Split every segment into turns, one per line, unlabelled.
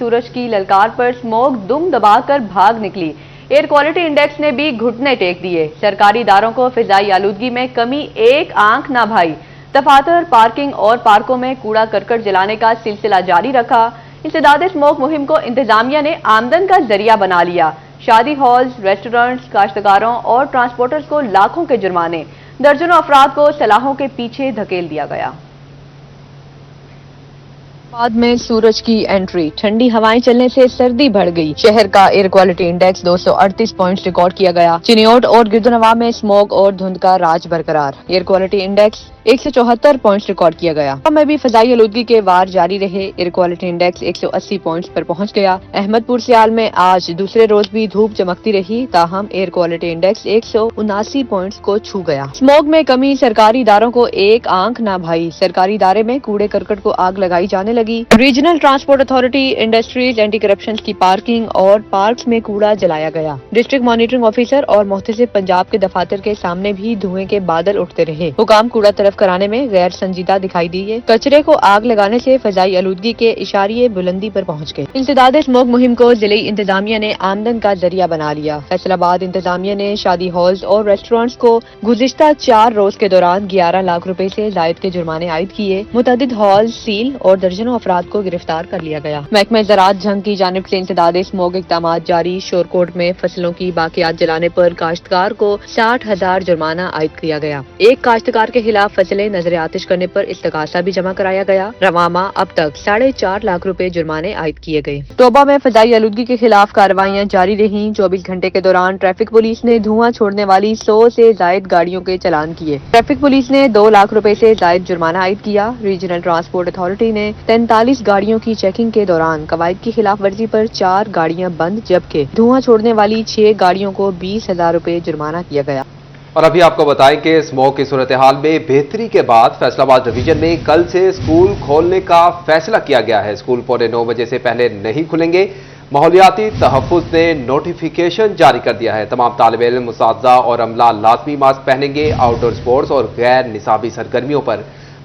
سورج کی للکار پر سموک دم دبا کر بھاگ نکلی۔ ایئر کوالٹی انڈیکس نے بھی گھٹنے ٹیک دیے۔ سرکاری اداروں کو فضائی آلودگی میں کمی ایک آنکھ نہ بھائی۔ دفاتر، پارکنگ اور پارکوں میں کوڑا کرکٹ جلانے کا سلسلہ جاری رکھا۔ انسداد سموک مہم کو انتظامیہ نے آمدن کا ذریعہ بنا لیا۔ شادی ہالز، ریسٹورنٹس، کاشتکاروں اور ٹرانسپورٹرز کو لاکھوں کے جرمانے، درجنوں افراد کو سلاخوں کے پیچھے دھکیل دیا گیا۔ بعد میں سورج کی انٹری، ٹھنڈی ہوائیں چلنے سے سردی بڑھ گئی۔ شہر کا air quality index 238 points record کیا گیا۔ چنیوٹ اور گردنواں میں سموک اور دھند کا راج برقرار۔ Air quality index 174 points record کیا گیا۔ میں بھی فضائی آلودگی کے وار جاری رہے۔ ایئر کوالٹی انڈیکس 180 پوائنٹس پر پہنچ گیا۔ احمد پور سیال میں آج دوسرے روز بھی دھوپ چمکتی رہی، تاہم ایئر کوالٹی انڈیکس 179 پوائنٹس کو چھو گیا۔ سموک میں کمی، سرکاری اداروں کو ایک آنکھ نہ بھائی۔ سرکاری ادارے میں کوڑے کرکٹ کو آگ لگائی جانے لگی۔ Regional transport authority, industries, anti corruption کی پارکنگ اور پارکس میں کوڑا جلایا گیا۔ ڈسٹرکٹ مانیٹرنگ آفیسر اور محتسب پنجاب کے دفاتر کے سامنے بھی دھوئیں کے بادل اٹھتے رہے۔ حکام کوڑا طرف کرانے میں غیر سنجیدہ دکھائی دیے۔ کچرے کو آگ لگانے سے فضائی آلودگی کے اشاریے بلندی پر پہنچ گئے۔ انسداد سموک مہم کو ضلعی انتظامیہ نے آمدن کا ذریعہ بنا لیا۔ فیصل آباد انتظامیہ نے شادی ہالز اور ریسٹورنٹس کو گزشتہ 4 روز کے دوران 11 لاکھ روپے سے زائد کے جرمانے عائد کیے۔ متعدد ہالز سیل اور درجنوں افراد کو گرفتار کر لیا گیا۔ محکمہ زراعت جھنگ کی جانب سے انسداد سموک اقدامات جاری۔ شورکوٹ میں فصلوں کی باقیات جلانے پر کاشتکار کو 60,000 جرمانہ عائد کیا گیا۔ ایک کاشتکار کے خلاف فصلیں نظر آتش کرنے پر استغاثہ بھی جمع کرایا گیا۔ رواں ماہ اب تک 4.5 لاکھ روپے جرمانے عائد کیے گئے۔ ٹوبہ میں فضائی آلودگی کے خلاف کارروائیاں جاری رہیں۔ 24 گھنٹے کے دوران ٹریفک پولیس نے دھواں چھوڑنے والی 100 سے زائد گاڑیوں کے چلان کیے۔ ٹریفک پولیس نے 2 لاکھ روپے سے زائد جرمانہ عائد کیا۔ ریجنل ٹرانسپورٹ اتھارٹی نے 43 گاڑیوں کی چیکنگ کے دوران قواعد کی خلاف ورزی پر 4 گاڑیاں بند، جبکہ دھواں چھوڑنے والی 6 گاڑیوں کو 20,000 روپے جرمانہ کیا گیا۔
اور ابھی آپ کو بتائیں کہ سموک کی صورتحال میں بہتری کے بعد فیصل آباد ڈویژن میں کل سے اسکول کھولنے کا فیصلہ کیا گیا ہے۔ اسکول 9:15 بجے سے پہلے نہیں کھلیں گے۔ ماحولیاتی تحفظ نے نوٹیفیکیشن جاری کر دیا ہے۔ تمام طالب علم، اساتذہ اور عملہ لازمی ماسک پہنیں گے۔ آؤٹ ڈور سپورٹس اور غیر نصابی سرگرمیوں پر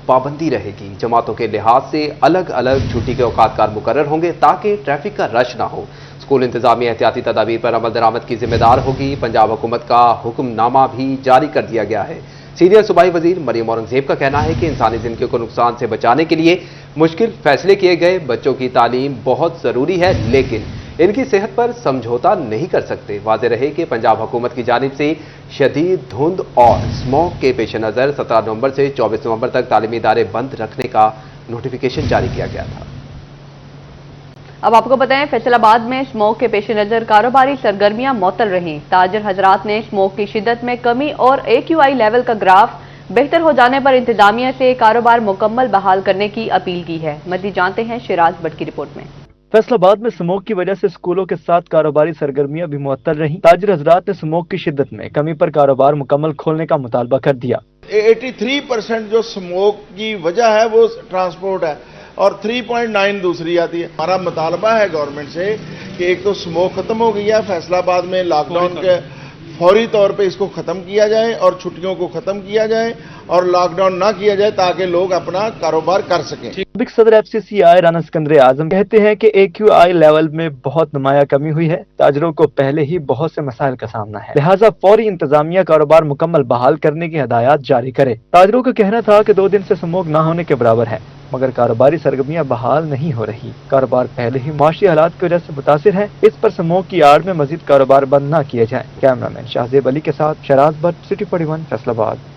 پابندی رہے گی۔ جماعتوں کے لحاظ سے الگ الگ چھٹی کے اوقات کار مقرر ہوں گے تاکہ ٹریفک کا رش نہ ہو۔ اسکول انتظامیہ احتیاطی تدابیر پر عمل درآمد کی ذمہ دار ہوگی۔ پنجاب حکومت کا حکم نامہ بھی جاری کر دیا گیا ہے۔ سینئر صوبائی وزیر مریم اورنگزیب کا کہنا ہے کہ انسانی زندگی کو نقصان سے بچانے کے لیے مشکل فیصلے کیے گئے۔ بچوں کی تعلیم بہت ضروری ہے، لیکن ان کی صحت پر سمجھوتا نہیں کر سکتے۔ واضح رہے کہ پنجاب حکومت کی جانب سے شدید دھند اور سموک کے پیش نظر 17 نومبر سے 24 نومبر تک تعلیمی ادارے بند رکھنے کا نوٹیفیکیشن جاری کیا گیا تھا۔
اب آپ کو بتائیں، فیصل آباد میں سموک کے پیش نظر کاروباری سرگرمیاں معطل رہیں۔ تاجر حضرات نے سموک کی شدت میں کمی اور AQI لیول کا گراف بہتر ہو جانے پر انتظامیہ سے کاروبار مکمل بحال کرنے کی اپیل کی ہے۔ مزید جانتے ہیں شیراز بٹ کی رپورٹ میں۔
فیصل آباد میں سموک کی وجہ سے اسکولوں کے ساتھ کاروباری سرگرمیاں بھی معطل رہیں۔ تاجر حضرات نے سموک کی شدت میں کمی پر کاروبار مکمل کھولنے کا مطالبہ کر دیا۔
83% جو سموک کی وجہ ہے وہ ٹرانسپورٹ ہے اور 3.9 دوسری آتی ہے۔ ہمارا مطالبہ ہے گورنمنٹ سے کہ ایک تو سموک ختم ہو گئی ہے فیصل آباد میں، لاک ڈاؤن کے فوری طور پہ اس کو ختم کیا جائے اور چھٹیوں کو ختم کیا جائے اور لاک ڈاؤن نہ کیا جائے تاکہ لوگ اپنا کاروبار کر سکیں۔
سابق صدر FCCI رانا سکندر اعظم کہتے ہیں کہ AQI لیول میں بہت نمایاں کمی ہوئی ہے۔ تاجروں کو پہلے ہی بہت سے مسائل کا سامنا ہے، لہٰذا فوری انتظامیہ کاروبار مکمل بحال کرنے کی ہدایات جاری کرے۔ تاجروں کا کہنا تھا کہ 2 دن سے سموک نہ ہونے کے برابر ہے، مگر کاروباری سرگرمیاں بحال نہیں ہو رہی۔ کاروبار پہلے ہی معاشی حالات کی وجہ سے متاثر ہے، اس پر سموک کی آڑ میں مزید کاروبار بند نہ کیے جائیں۔ کیمرامین شاہزیب علی کے ساتھ شیراز بٹ، سٹی 41، فیصل آباد۔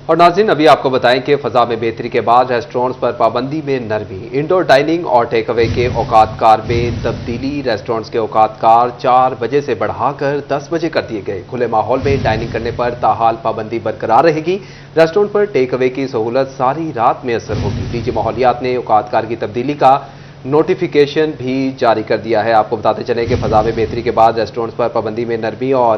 اور ناظرین، ابھی آپ کو بتائیں کہ فضا میں بہتری کے بعد ریسٹورنٹس پر پابندی میں نرمی۔ انڈور ڈائننگ اور ٹیک اوے کے اوقات کار میں تبدیلی۔ ریسٹورنٹس کے اوقات کار 4 بجے سے بڑھا کر 10 بجے کر دیے گئے۔ کھلے ماحول میں ڈائننگ کرنے پر تاحال پابندی برقرار رہے گی۔ ریسٹورنٹ پر ٹیک اوے کی سہولت ساری رات میں اثر ہوگی۔ DG ماحولیات نے اوقات کار کی تبدیلی کا نوٹیفیکیشن بھی جاری کر دیا ہے۔ آپ کو بتاتے چلیں کہ فضا میں بہتری کے بعد ریسٹورنٹس پر پابندی میں نرمی اور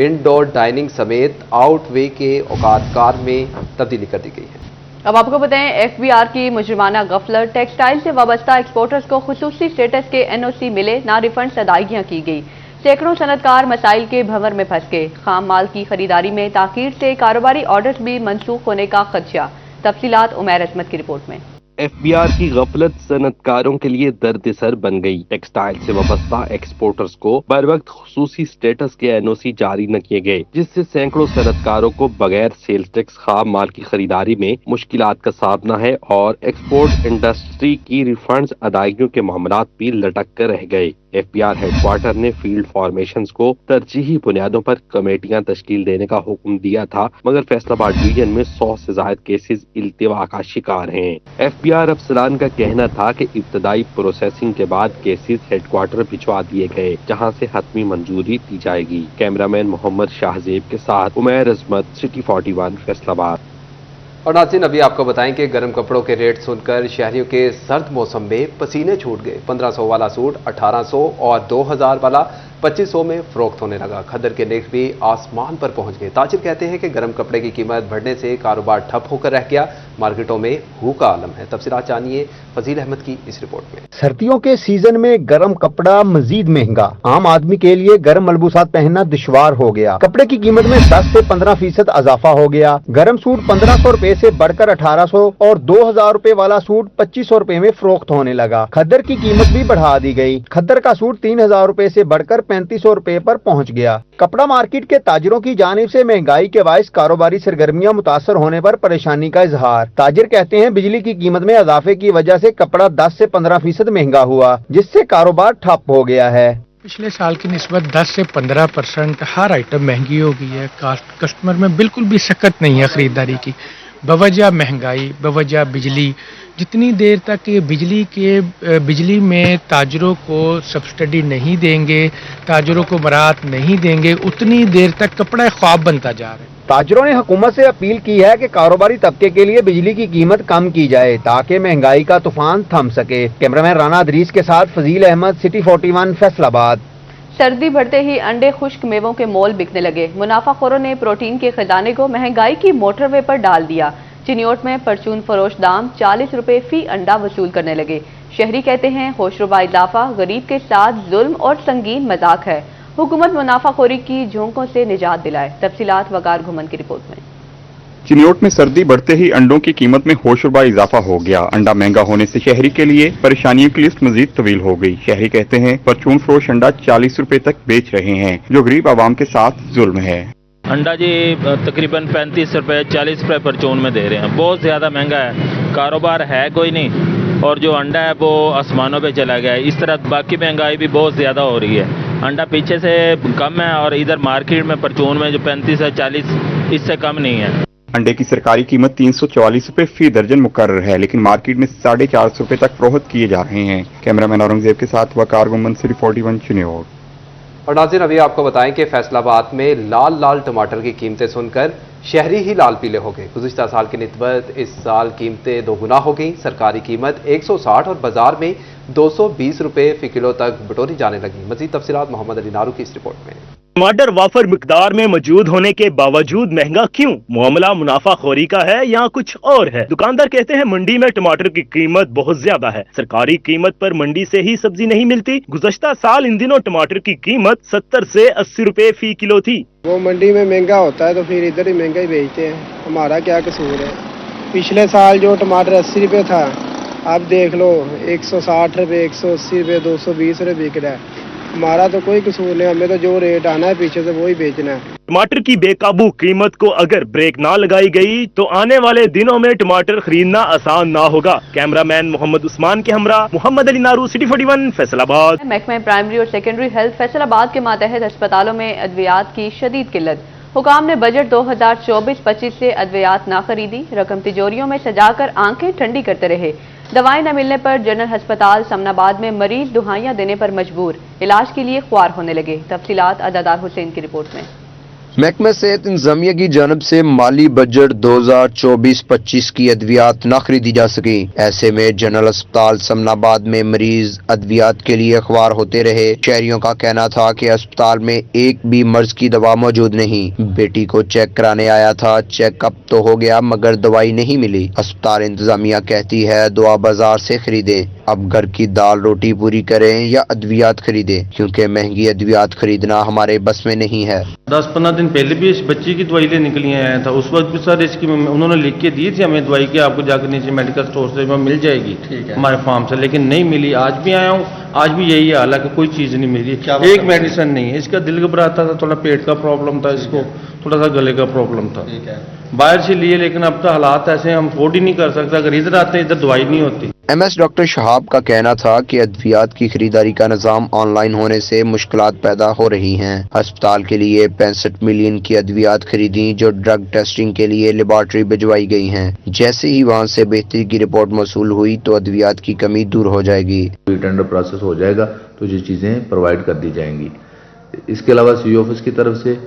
انڈور ڈائننگ سمیت آؤٹ وے کے اوقات کار میں تبدیلی کر دی گئی ہے۔
اب آپ کو بتائیں، FBR کی مجرمانہ غفلت، ٹیکسٹائل سے وابستہ ایکسپورٹرز کو خصوصی سٹیٹس کے NOC ملے، نہ ریفنڈز ادائیگیاں کی گئی۔ سینکڑوں صنعتکار مسائل کے بھنور میں پھنس گئے۔ خام مال کی خریداری میں تاخیر سے کاروباری آرڈرز بھی منسوخ ہونے کا خدشہ۔ تفصیلات عمیر عصمت کی رپورٹ میں۔
FBR की गफलत सनतकारों के लिए दर्द सर बन गई। टेक्सटाइल से वाबस्ता एक्सपोर्टर्स को बर वक्त खुसूसी स्टेटस के NOC जारी न किए गए, जिससे सैकड़ों सनतकारों को बगैर सेल्स टैक्स खाम माल की खरीदारी में मुश्किलात का सामना है और एक्सपोर्ट इंडस्ट्री की रिफंड्स अदायगियों के मामलात भी लटक कर रह गए। FBR हेडक्वार्टर ने फील्ड फॉर्मेशंस को तरजीही बुनियादों पर कमेटियां तश्कील देने का हुक्म दिया था, मगर फैसलाबाद डिवीजन में 100 से ज्यादा केसेस इल्तिवा का शिकार हैं। FBR अफसरान का कहना था कि इब्तदाई प्रोसेसिंग के बाद केसेस हेडक्वार्टर भिजवा दिए गए, जहां से हतमी मंजूरी दी जाएगी। कैमरामैन मोहम्मद शाहजेब के साथ उमैर अजमत, सिटी 41 फैसलाबाद।
और नाज़रीन, अभी आपको बताएं कि गर्म कपड़ों के रेट सुनकर शहरियों के सर्द मौसम में पसीने छूट गए। 1500 वाला सूट 1800 और 2000 वाला 2500 में फरोख्त होने लगा। खद्दर के नेख भी आसमान पर पहुंच गए। ताजिर कहते हैं कि गर्म कपड़े की कीमत बढ़ने से कारोबार ठप होकर रह गया। मार्केटों में हू का आलम है। तफसीलात जानिए फजील अहमद की इस रिपोर्ट में।
सर्दियों के सीजन में गर्म कपड़ा मजीद महंगा। आम आदमी के लिए गर्म मलबूसात पहनना दुश्वार हो गया। कपड़े की कीमत में 10 से 15% इजाफा हो गया। गर्म सूट 1500 रुपए से बढ़कर 1800 और 2000 रुपए वाला सूट 2500 रुपए में फरोख्त होने लगा। खद्दर की कीमत भी बढ़ा दी गई। खद्दर का सूट 3000 रुपए से बढ़कर 3500 रुपए पर पहुंच गया। कपड़ा मार्केट के ताजिरों की जानिब से महंगाई के बायस कारोबारी सरगर्मियां मुतासर होने पर परेशानी का इजहार। ताजिर कहते हैं बिजली की कीमत में इजाफे की वजह से कपड़ा 10 से 15% महंगा हुआ, जिससे कारोबार ठप हो गया है।
पिछले साल की निस्बत 10 से 15% हर आइटम महंगी हो गई है। कस्टमर में बिल्कुल भी सकत नहीं है खरीदारी की, बवजह महंगाई, बवजह बिजली। जितनी देर तक ये बिजली में ताजरों को सब्सिडी नहीं देंगे, ताजरों को बरात नहीं देंगे, उतनी देर तक कपड़ा ख्वाब बनता जा रहा है।
ताजरों ने हुकूमत से अपील की है कि कारोबारी तबके के लिए बिजली की कीमत कम की जाए ताकि महंगाई का तूफान थम सके। कैमरामैन राना अदरीस के साथ फजील अहमद, सिटी 41 फैसलाबाद।
सर्दी बढ़ते ही अंडे, खुश्क मेवों के मोल बिकने लगे। मुनाफाखोरों ने प्रोटीन के खजाने को महंगाई की मोटरवे पर डाल दिया। चिनियोट में परचून फरोश दाम 40 रुपए फी अंडा वसूल करने लगे। शहरी कहते हैं होशरुबा इजाफा गरीब के साथ जुल्म और संगीन मजाक है। हुकूमत मुनाफाखोरी की झोंकों से निजात दिलाए। तफसीलात वकार घुमन की रिपोर्ट में।
चिनियोट में सर्दी बढ़ते ही अंडों की कीमत में होशरुबा इजाफा हो गया। अंडा महंगा होने से शहरी के लिए परेशानियों की लिस्ट मजीद तवील हो गई। शहरी कहते हैं परचून फरोश अंडा 40 रुपए तक बेच रहे हैं, जो गरीब आवाम के साथ जुल्म है।
अंडा जी तकरीबन 35 रुपए 40 रुपए परचून में दे रहे हैं। बहुत ज्यादा महंगा है, कारोबार है कोई नहीं, और जो अंडा है वो आसमानों पे चला गया है। इस तरह बाकी महंगाई भी बहुत ज्यादा हो रही है। अंडा पीछे से कम है और इधर मार्केट में परचून में जो 35 है 40 इससे कम नहीं है।
अंडे की सरकारी कीमत 344 रुपए फी दर्जन मुकर्रर है, लेकिन मार्केट में 450 रुपए तक फरोख्त किए जा रहे हैं। कैमरामैन औरंगजेब के साथ वकार गुमन, सिटी 41 चिनियोट।
और नाज़रीन, अभी आपको बताएं कि फैसलाबाद में लाल लाल टमाटर की कीमतें सुनकर शहरी ही लाल पीले हो गए। गुज़िश्ता साल की निस्बत इस साल कीमतें दोगुना हो गई। सरकारी कीमत 160 और बाजार में 220 रुपए फी किलो तक बटोरी जाने लगी। मज़ीद तफसीलात मोहम्मद अली नारू की इस रिपोर्ट में।
टमाटर वाफर मिकदार में मौजूद होने के बावजूद महंगा क्यों? मामला मुनाफाखोरी का है या कुछ और है? दुकानदार कहते हैं मंडी में टमाटर की कीमत बहुत ज्यादा है। सरकारी कीमत पर मंडी से ही सब्जी नहीं मिलती। गुज़श्ता साल इन दिनों टमाटर की कीमत 70 से 80 रुपए फी किलो थी।
वो मंडी में महंगा होता है तो फिर इधर ही महंगा ही बेचते हैं। हमारा क्या कसूर है? पिछले साल जो टमाटर 80 रुपए था, अब देख लो 160 रुपए, 180 रुपए, 220 रुपए बिक रहा है। हमारा तो कोई कसूर नहीं, हमें तो जो रेट आना है पीछे से वही बेचना है।
टमाटर की बेकाबू कीमत को अगर ब्रेक ना लगाई गई तो आने वाले दिनों में टमाटर खरीदना आसान ना होगा। कैमरामैन मोहम्मद उस्मान के हमरा मोहम्मद अली नारू, सिटी 41 फैसलाबाद।
महकमा प्राइमरी और सेकेंडरी हेल्थ फैसलाबाद के मातहत अस्पतालों में अद्वियात की शदीद किल्लत। हुकाम ने बजट 2024-25 से अद्वियात ना खरीदी। रकम तिजोरियों में सजाकर आंखें ठंडी करते रहे। दवाएं न मिलने पर जनरल अस्पताल समनाबाद में मरीज दुहाइयां देने पर मजबूर, इलाज के लिए ख्वार होने लगे। तफसीलात अदादार हुसैन की रिपोर्ट में।
महकमा सेहत इंतजामिया की जानब से माली बजट 2024-25 की अद्वियात न खरीदी जा सकी। ऐसे में जनरल अस्पताल समनाबाद में मरीज अद्वियात के लिए अखबार होते रहे। शहरियों का कहना था कि अस्पताल में एक भी मर्ज की दवा मौजूद नहीं। बेटी को चेक कराने आया था, चेकअप तो हो गया मगर दवाई नहीं मिली। अस्पताल इंतजामिया कहती है दवा बाजार से खरीदे। اب घर की दाल रोटी पूरी करें या अद्वियात खरीदें, क्योंकि महंगी अद्वियात खरीदना हमारे बस में नहीं है।
10-15 दिन पहले भी इस बच्ची की दवाई लेने के लिए आया था, उस वक्त भी सर इसकी उन्होंने लिख के दी थी हमें दवाई कि आपको जाकर नीचे मेडिकल स्टोर से मिल जाएगी हमारे फार्म से, लेकिन नहीं मिली। आज भी आया हूँ, आज भी यही हाल है कि कोई चीज़ नहीं मिली, एक मेडिसिन नहीं है। इसका दिल घबराता था, थोड़ा पेट का प्रॉब्लम था, इसको थोड़ा सा गले का प्रॉब्लम था, बाहर से लिए, लेकिन अब तो हालात ऐसे हम अफोर्ड ही नहीं कर सकते। अगर इधर आते हैं इधर दवाई नहीं होती।
MS डॉक्टर शहाब का कहना था कि अद्वियात की खरीदारी का निज़ाम ऑनलाइन होने से मुश्किलात पैदा हो रही हैं। अस्पताल के लिए 65 मिलियन की अद्वियात खरीदी जो ड्रग टेस्टिंग के लिए लेबॉर्ट्री भिजवाई गई हैं। जैसे ही वहां से बेहतरी की रिपोर्ट मौसूल हुई तो अद्वियात की कमी दूर हो जाएगी।
टेंडर प्रोसेस हो जाएगा तो ये चीज़ें प्रोवाइड कर दी जाएंगी। इसके अलावा सी ऑफिस की तरफ से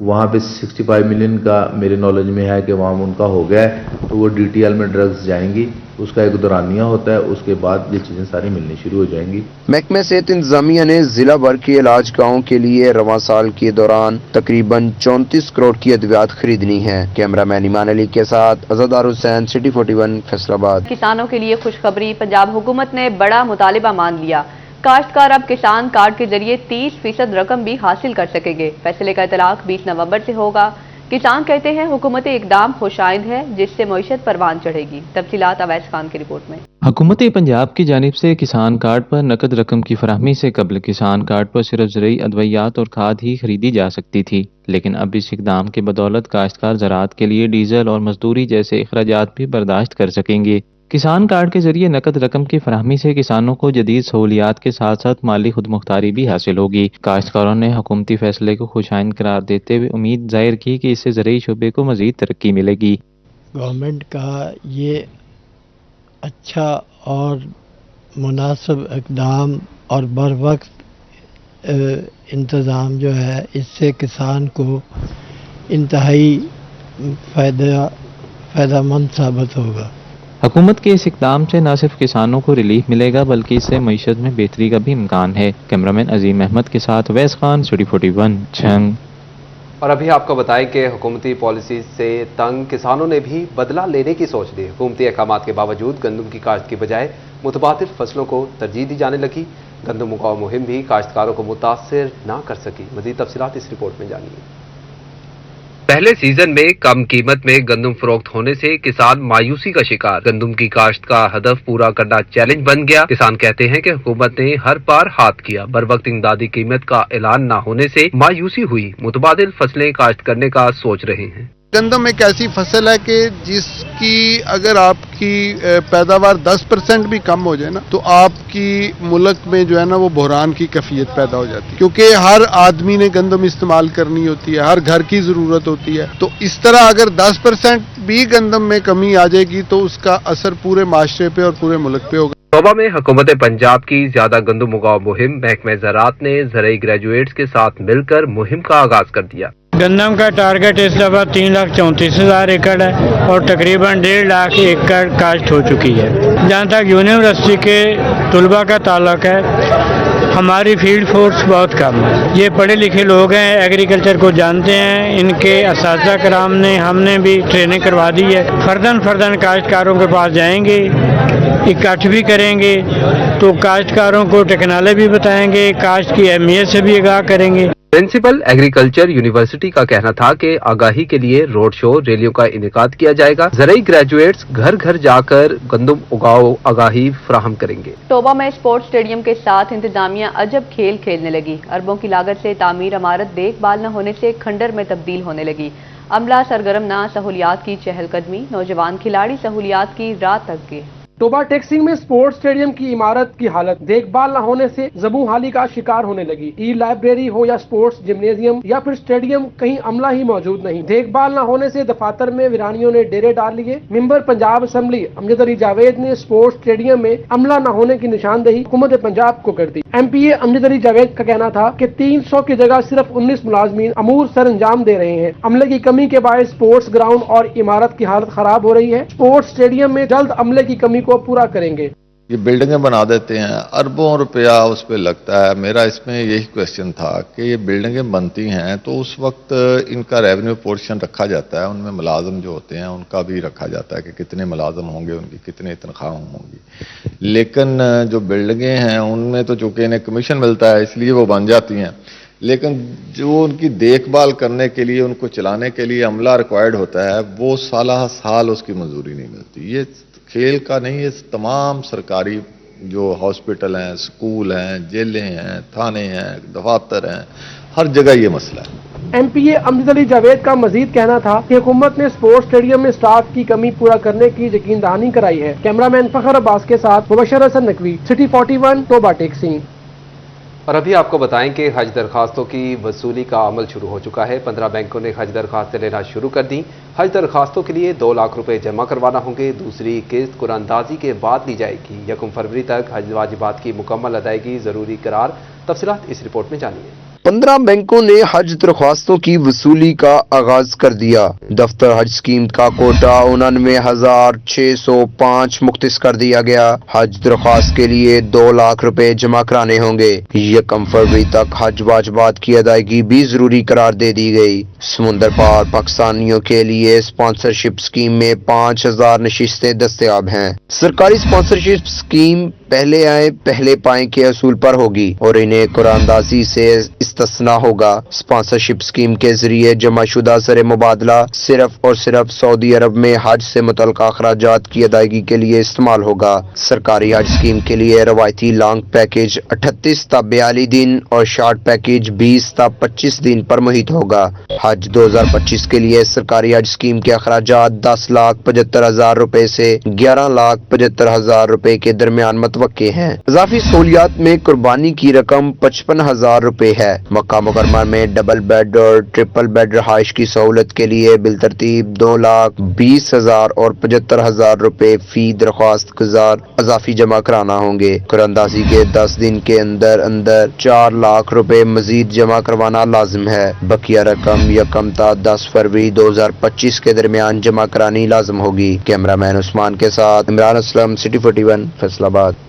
वहाँ पे 65 मिलियन का मेरे नॉलेज में है कि वहाँ उनका हो गया है, तो वो DTL में ड्रग्स जाएंगी, उसका एक दौरानिया होता है, उसके बाद ये चीज़ें सारी मिलनी शुरू हो जाएंगी।
महकमे सेहत इंतजामिया ने जिला भर के इलाज गाँव के लिए रवां साल के दौरान तकरीबन 34 करोड़ की अद्वियात खरीदनी है। कैमरामैन ईमान अली के साथ अज़ादार हुसैन, सिटी 41 फैसलाबाद।
किसानों के लिए खुशखबरी, पंजाब हुकूमत ने बड़ा मुतालिबा मान लिया। काश्तकार अब किसान कार्ड के जरिए 30% रकम भी हासिल कर सकेंगे। फैसले का इतलाक 20 नवंबर से होगा। किसान कहते हैं हुकूमती इकदाम खुशाइंद है जिससे मईशत परवान चढ़ेगी। तफसीलात अवैस खान की रिपोर्ट में।
हुकूमत पंजाब की जानिब से किसान कार्ड पर नकद रकम की फराहमी से कबल किसान कार्ड पर सिर्फ ज़रूरी अद्वियात और खाद ही खरीदी जा सकती थी, लेकिन अब इस इकदाम की बदौलत काश्तकार ज़राअत के लिए डीजल और मजदूरी जैसे अखराजात भी बर्दाश्त कर सकेंगे। किसान कार्ड के जरिए नकद रकम की फराहमी से किसानों को जदीद सहूलियात के साथ साथ माली खुदमुख्तारी भी हासिल होगी। काश्तकारों ने हुकूमती फैसले को खुशाइंद करार देते हुए उम्मीद जाहिर की कि इससे ज़रूरी शोबे को मज़ीद तरक्की मिलेगी।
गवर्नमेंट का ये अच्छा और मुनासिब इक़दाम और बर वक्त इंतज़ाम जो है, इससे किसान को इंतहाई फ़ायदेमंद साबित होगा।
हुकूमत के इस इक़दाम से न सिर्फ किसानों को रिलीफ मिलेगा बल्कि इससे मईशत में बेहतरी का भी इम्कान है। कैमरामैन अजीम अहमद के साथ अवैस खान, सिटी 41 छंग।
और अभी आपको बताएं कि हुकूमती पॉलिसी से तंग किसानों ने भी बदला लेने की सोच ली। हुकूमती अहकामात के बावजूद गंदम की काश्त की बजाय मुतबादिल फसलों को तरजीह दी जाने लगी। गंदम उगाव मुहिम भी काश्तकारों को मुतासिर न कर सकी। मज़ीद तफसीलात इस रिपोर्ट में जानिए। पहले सीजन में कम कीमत में गंदम फरोख्त होने से किसान मायूसी का शिकार। गंदम की काश्त का हदफ पूरा करना चैलेंज बन गया। किसान कहते हैं कि हुकूमत ने हर पार हाथ किया, बर वक्त इमदादी कीमत का ऐलान न होने से मायूसी हुई। मुतबादिल फसलें काश्त करने का सोच रहे हैं।
गंदम एक ऐसी फसल है कि जिसकी अगर आपकी पैदावार 10% भी कम हो जाए ना, तो आपकी मुल्क में जो है ना वो बहरान की कैफियत पैदा हो जाती है, क्योंकि हर आदमी ने गंदम इस्तेमाल करनी होती है, हर घर की ज़रूरत होती है। तो इस तरह अगर 10% भी गंदम में कमी आ जाएगी तो उसका असर पूरे माशरे पे और पूरे मुल्क पे होगा।
सूबा में हुकूमत पंजाब की ज्यादा गंदम उगाव मुहिम महकमे ज़राअत ने ज़राई ग्रेजुएट्स के साथ मिलकर मुहिम का आगाज कर दिया।
गंदम का टारगेट इस दफ़ा 3,34,000 एकड़ है और तकरीबन 1.5 लाख एकड़ काश्त हो चुकी है। जहाँ तक यूनिवर्सिटी के तलबा का ताल्लुक है, हमारी फील्ड फोर्स बहुत कम है। ये पढ़े लिखे लोग हैं, एग्रीकल्चर को जानते हैं, इनके असातिज़ा कराम ने हमने भी ट्रेनिंग करवा दी है। फर्दन काश्तकारों के पास जाएंगे, इकट्ठ भी करेंगे, तो काश्तकारों को टेक्नोलॉजी भी बताएंगे, काश्त की अहमियत से भी आगाह करेंगे।
प्रिंसिपल एग्रीकल्चर यूनिवर्सिटी का कहना था कि आगाही के लिए रोड शो, रैलियों का इनेकाद किया जाएगा। ज़राई ग्रेजुएट्स घर घर जाकर गंदम उगाओ आगाही फराहम करेंगे। तोबा में स्पोर्ट्स स्टेडियम के साथ इंतजामिया अजब खेल खेलने लगी। अरबों की लागत से तामीर इमारत देखभाल न होने से खंडर में तब्दील होने लगी। अमला सरगर्म न, सहूलियात की चहलकदमी, नौजवान खिलाड़ी सहूलियात की रात तक गए।
टोबा टेक्सिंग में स्पोर्ट्स स्टेडियम की इमारत की हालत देखभाल न होने से ज़बू हाली का शिकार होने लगी। ई लाइब्रेरी हो या स्पोर्ट्स जिम्नेजियम या फिर स्टेडियम, कहीं अमला ही मौजूद नहीं। देखभाल न होने से दफातर में वीरानियों ने डेरे डाल लिए। मेंबर पंजाब असेंबली अमजद अली जावेद ने स्पोर्ट्स स्टेडियम में अमला न होने की निशानदेही हुकूमत पंजाब को कर दी। MPA अमजद अली जावेद का कहना था कि 300 की जगह सिर्फ 19 मुलाजमीन अमूर सर अंजाम दे रहे हैं। अमले की कमी के बायस स्पोर्ट्स ग्राउंड और इमारत की हालत खराब हो रही है। स्पोर्ट्स स्टेडियम में जल्द अमले की कमी को पूरा करेंगे।
یہ بلڈنگیں بنا دیتے ہیں، اربوں روپیہ اس پہ لگتا ہے. میرا اس میں یہی کویشچن تھا کہ یہ بلڈنگیں بنتی ہیں تو اس وقت ان کا ریونیو پورشن رکھا جاتا ہے، ان میں ملازم جو ہوتے ہیں ان کا بھی رکھا جاتا ہے کہ کتنے ملازم ہوں گے، ان کی کتنے تنخواہیں ہوں گی. لیکن جو بلڈنگیں ہیں ان میں تو چونکہ انہیں کمیشن ملتا ہے اس لیے وہ بن جاتی ہیں، لیکن جو ان کی دیکھ بھال کرنے کے لیے، ان کو چلانے کے لیے عملہ ریکوائرڈ ہوتا ہے، وہ سالہ سال اس کی منظوری نہیں ملتی. یہ کھیل کا نہیں، یہ تمام سرکاری جو ہاسپٹل ہیں، سکول ہیں، جیلیں ہیں، تھانے ہیں، دفاتر ہیں، ہر جگہ یہ مسئلہ ہے.
ایم پی اے امجد علی جاوید کا مزید کہنا تھا کہ حکومت نے اسپورٹس اسٹیڈیم میں اسٹاف کی کمی پورا کرنے کی یقین دہانی کرائی ہے. کیمرہ مین فخر عباس کے ساتھ مبشر حسن نقوی، سٹی 41 توبہ ٹیکسی.
اور ابھی آپ کو بتائیں کہ حج درخواستوں کی وصولی کا عمل شروع ہو چکا ہے. 15 بینکوں نے حج درخواستیں لینا شروع کر دیں. حج درخواستوں کے لیے 2 لاکھ روپے جمع کروانا ہوں گے. دوسری قسط قرآن اندازی کے بعد لی جائے گی. 1 فروری تک حج واجبات کی مکمل ادائیگی ضروری قرار. تفصیلات اس رپورٹ میں جانیے.
15 بینکوں نے حج درخواستوں کی وصولی کا آغاز کر دیا. دفتر حج اسکیم کا کوٹا 89,605 مختص کر دیا گیا. حج درخواست کے لیے 2 لاکھ روپے جمع کرانے ہوں گے. 1 فروری تک حج واجبات کی ادائیگی بھی ضروری قرار دے دی گئی. سمندر پار پاکستانیوں کے لیے اسپانسرشپ اسکیم میں 5,000 نشستیں دستیاب ہیں. سرکاری اسپانسرشپ اسکیم پہلے آئے پہلے پائیں کے اصول پر ہوگی اور انہیں قرآن اندازی سے استثنا ہوگا. اسپانسرشپ اسکیم کے ذریعے جمع شدہ زر مبادلہ صرف اور صرف سعودی عرب میں حج سے متعلقہ اخراجات کی ادائیگی کے لیے استعمال ہوگا. سرکاری حج اسکیم کے لیے روایتی لانگ پیکیج 38 تا 42 دن اور شارٹ پیکیج 20 تا 25 دن پر محیط ہوگا. حج 2025 کے لیے سرکاری حج اسکیم کے اخراجات 10,75,000 روپے سے 11,75,000 روپے کے درمیان متوقع ہیں. اضافی سہولیات میں قربانی کی رقم 55,000 روپے ہے. مکہ مکرمہ میں ڈبل بیڈ اور ٹرپل بیڈ رہائش کی سہولت کے لیے بالترتیب 2,20,000 اور 75,000 روپے فی درخواست گزار اضافی جمع کرانا ہوں گے. قرآن اندازی کے 10 دن کے اندر 4 لاکھ روپے مزید جمع کروانا لازم ہے. بقیہ رقم 1 تا 10 فروری 2025 کے درمیان جمع کرانی لازم ہوگی. کیمرہ مین عثمان کے ساتھ عمران اسلم، سٹی 41 فیصل آباد.